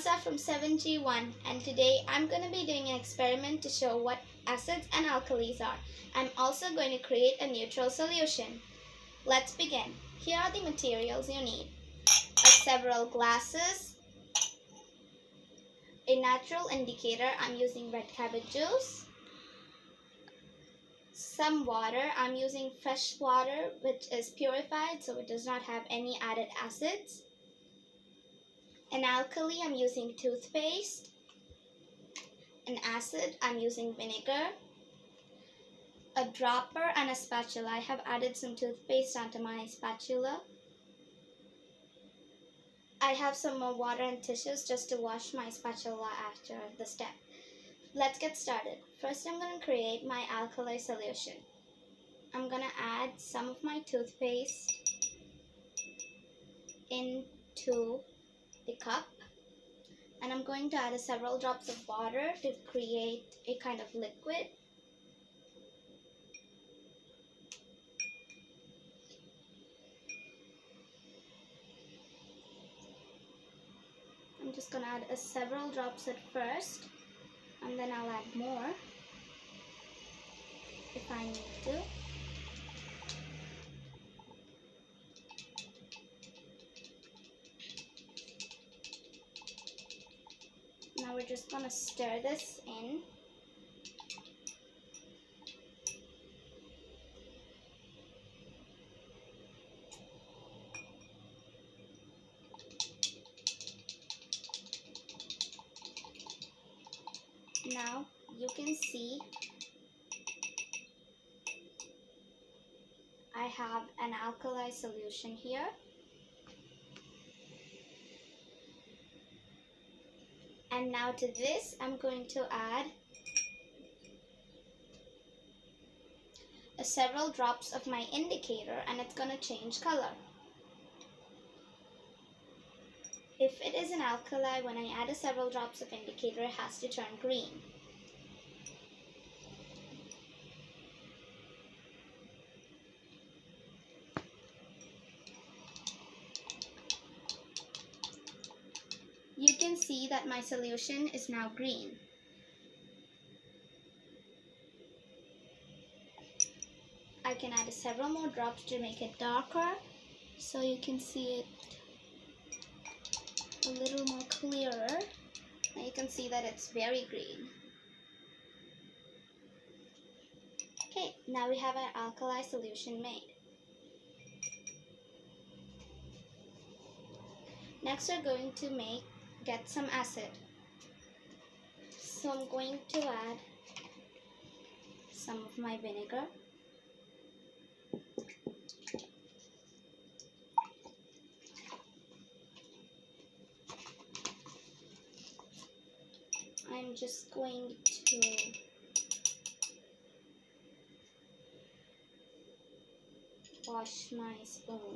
Hamza from 7G1, and today I'm going to be doing an experiment to show what acids and alkalis are. I'm also going to create a neutral solution. Let's begin. Here are the materials you need. Several glasses, a natural indicator, I'm using red cabbage juice, some water, I'm using fresh water which is purified so it does not have any added acids. An alkali, I'm using toothpaste. An acid, I'm using vinegar. A dropper and a spatula. I have added some toothpaste onto my spatula. I have some more water and tissues just to wash my spatula after the step. Let's get started. First, I'm going to create my alkali solution. I'm going to add some of my toothpaste into the cup, and I'm going to add several drops of water to create a kind of liquid. I'm just going to add several drops at first, and then I'll add more if I need to. Now we're just going to stir this in. Now you can see I have an alkali solution here. And now to this, I'm going to add several drops of my indicator, and it's going to change color. If it is an alkali, when I add several drops of indicator, it has to turn green. You can see that my solution is now green. I can add several more drops to make it darker so you can see it a little more clearer. Now you can see that it's very green. Okay, now we have our alkali solution made. Next we're going to get some acid. So I'm going to add some of my vinegar. I'm just going to wash my spatula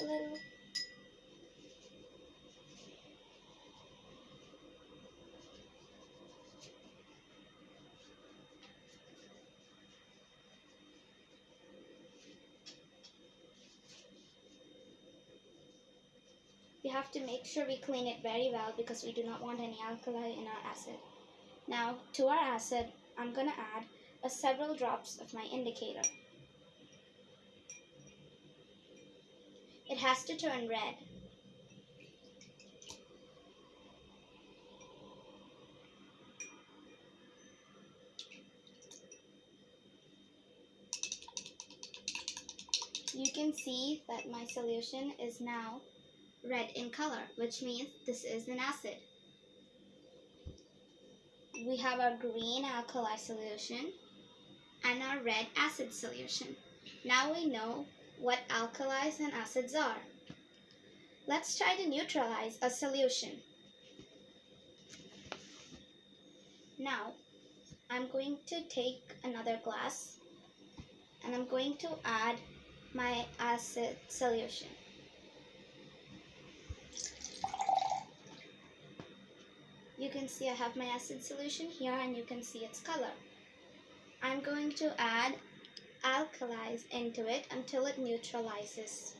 a little. We have to make sure we clean it very well because we do not want any alkali in our acid. Now to our acid, I'm going to add several drops of my indicator. It has to turn red. You can see that my solution is now red in color, which means this is an acid. We have our green alkali solution and our red acid solution. Now we know what alkalis and acids are. Let's try to neutralize a solution. Now I'm going to take another glass and I'm going to add my acid solution. You can see I have my acid solution here and you can see its color. I'm going to add alkalis into it until it neutralizes.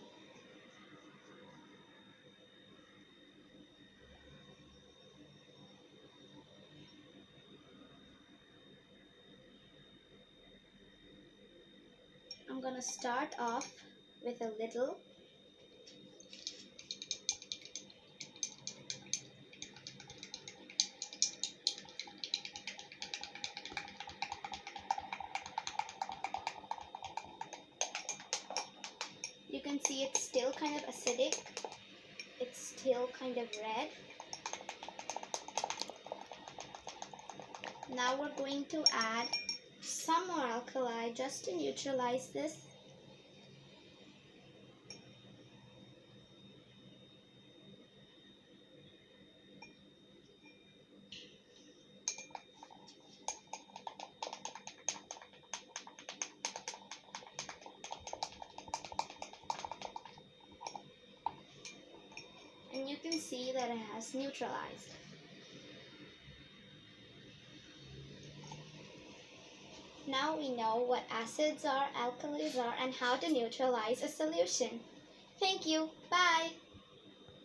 start off with a little. You can see it's still kind of acidic. It's still kind of red. Now we're going to add some more alkali just to neutralize this. And you can see that it has neutralized. Now we know what acids are, alkalis are, and how to neutralize a solution. Thank you. Bye.